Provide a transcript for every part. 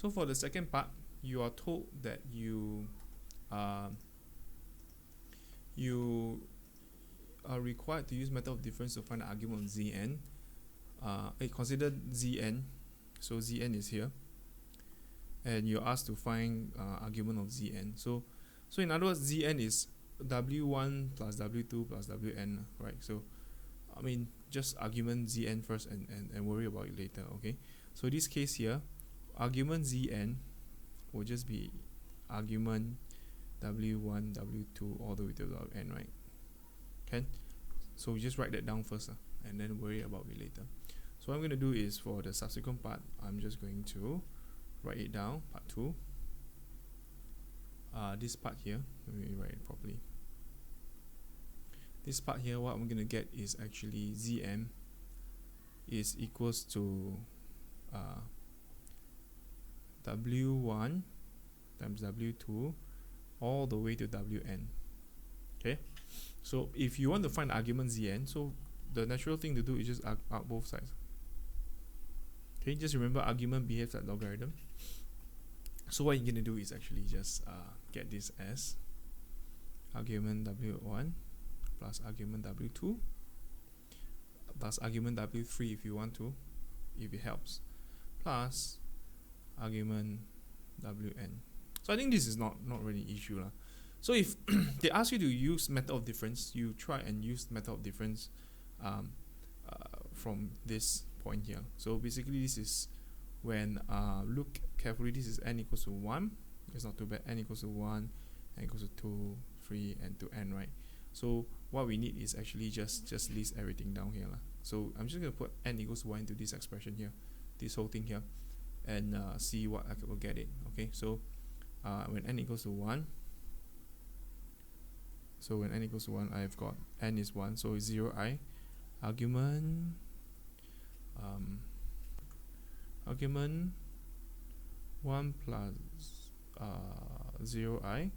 So for the second part, you are told that you are required to use method of difference to find the argument of Zn. Consider Zn, so Zn is here, and you're asked to find argument of Zn. So in other words, Zn is W1 plus W2 plus Wn, right? So I mean, just argument Zn first and worry about it later, okay? So this case here, argument Zn will just be argument W1, W2 all the way to Wn, right? Okay? So just write that down first and then worry about it later. So what I'm going to do is, for the subsequent part, I'm just going to write it down, part 2. This part here, let me write it properly. This part here, what I'm going to get is actually Zm is equals to W1 times W2 all the way to Wn. Okay? So if you want to find argument Zn, so the natural thing to do is just arc both sides. Okay, just remember argument behaves like logarithm. So what you're going to do is actually just get this as argument W1 plus argument W2 plus argument W3 if you want to, if it helps, plus argument Wn. So I think this is not really an issue lah. So if they ask you to use method of difference, you try and use method of difference from this point here. So basically this is when, look carefully, this is n equals to 1. It's not too bad. N equals to 1, n equals to 2, 3, and to n, right? So what we need is actually just list everything down here lah. So I'm just going to put n equals to 1 into this expression here, this whole thing here, and see what I will get it. Okay, so when n equals to 1, so when n equals to 1, I've got n is 1, so it's 0i. Argument 1 plus 0i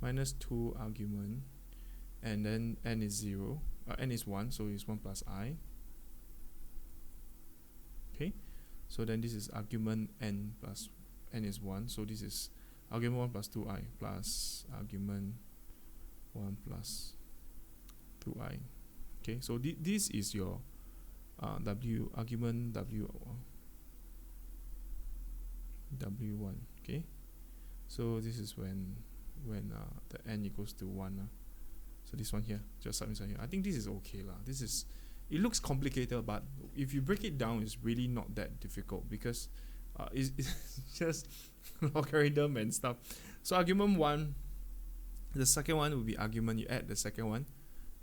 minus 2 argument, and then n is 0, n is 1, so it's 1 plus I. Okay, so then this is argument n plus n is 1, so this is argument 1 plus 2i plus argument 1 plus 2i. Okay, so this is your argument W1. Okay, so this is when the n equals to 1. So this one here, just submit here. I think this is okay lah. It looks complicated, but if you break it down, it's really not that difficult, because it's just logarithm and stuff. So argument 1, the second one will be argument, you add the second one,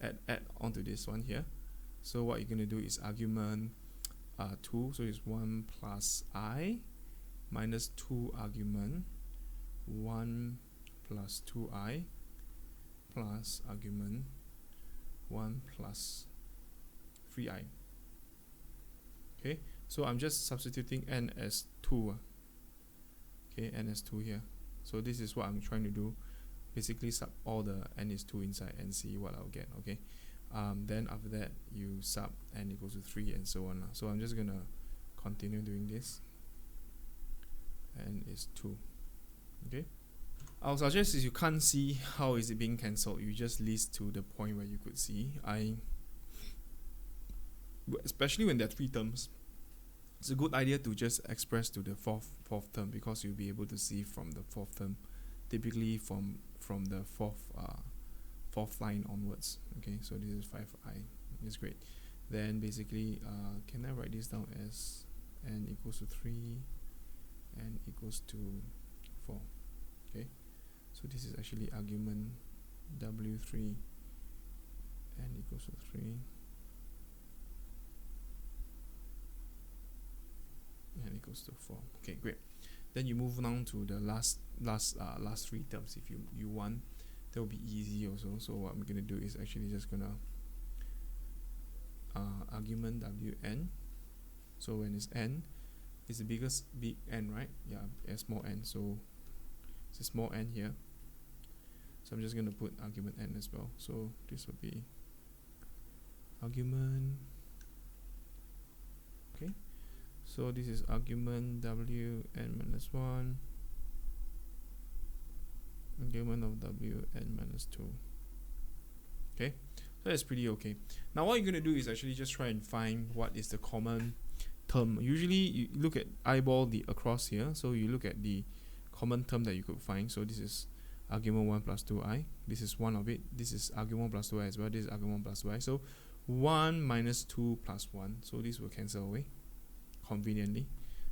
add onto this one here. So what you're going to do is argument 2, so it's 1 plus I minus 2 argument 1 plus 2i plus argument 1 plus 3i. Okay, so I'm just substituting n as 2. Okay, n as 2 here. So this is what I'm trying to do. Basically sub all the n is 2 inside and see what I'll get. Okay, then after that you sub n equals to 3 and so on. So I'm just gonna continue doing this. N is 2. Okay, I'll suggest, if you can't see how is it being cancelled, you just list to the point where you could see. Especially when there are 3 terms, it's a good idea to just express to the fourth term, because you'll be able to see from the 4th term, typically from the fourth line onwards. Okay, so this is 5i. It's great. Then basically, can I write this down as n equals to 3, n equals to 4. Okay, so this is actually argument W3, n equals to 3, n equals to 4. Okay, great. Then you move on to the last 3 terms. If you want, that will be easy also. So what I'm gonna do is actually just gonna argument Wn. So when it's n, it's the biggest big n, right? Yeah, a small n. So it's a small n here. So I'm just gonna put argument n as well. So this will be argument. Okay. So this is argument w n minus 1, argument of w n minus 2. Okay, so that's pretty okay. Now what you're going to do is actually just try and find what is the common term. Usually you look at eyeball the across here, so you look at the common term that you could find. So this is argument 1 plus 2i, this is one of it, this is argument 1 plus 2i as well, this is argument 1 plus 2i, so 1 minus 2 plus 1, so this will cancel away conveniently.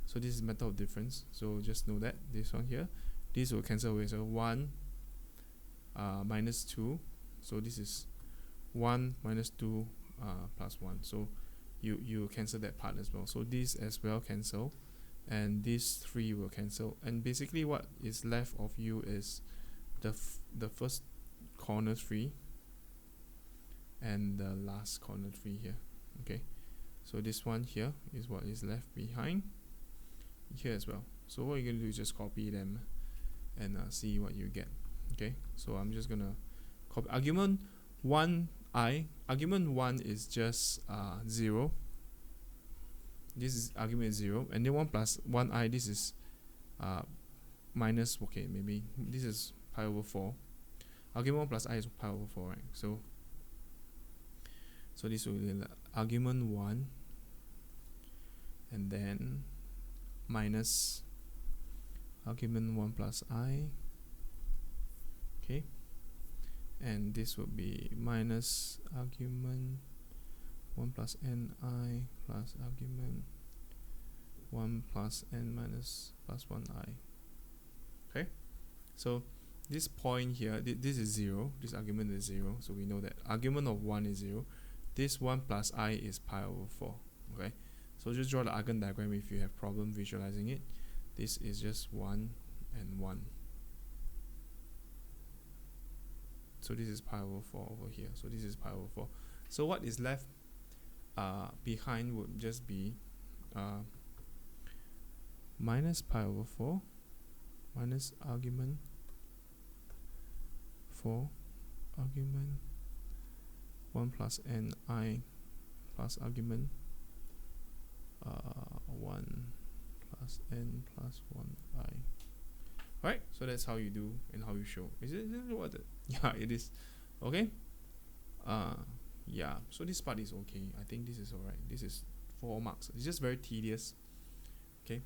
So this is method of difference, so just know that this one here, this will cancel away, so 1 minus 2, so this is 1 minus 2 plus 1, so you cancel that part as well. So this as well cancel, and these 3 will cancel, and basically what is left of you is the first corner 3 and the last corner 3 here. Okay, so this one here is what is left behind here as well. So what you're going to do is just copy them and see what you get. Okay, so I'm just gonna copy argument 1i. Argument 1 is just 0. This is argument 0, and then 1 plus 1i, this is minus, okay, maybe this is pi over 4. Argument 1 plus I is pi over 4, right? So this will be argument 1 and then minus argument 1 plus I. Okay, and this will be minus argument 1 plus ni plus argument 1 plus n minus plus 1i. Okay, so this point here, this is 0, this argument is 0, so we know that argument of 1 is 0. This 1 plus I is pi over 4. Okay, so just draw the Argand diagram if you have problem visualizing it. This is just 1 and 1. So this is pi over 4 over here. So this is pi over 4. So what is left behind would just be minus pi over 4 minus argument 4 argument 1 plus ni plus argument 1 plus n plus 1i. Right, so that's how you do and how you show. Is it what it? Yeah, it is. Okay. Yeah, so this part is okay. I think this is alright. This is 4 marks. It's just very tedious. Okay.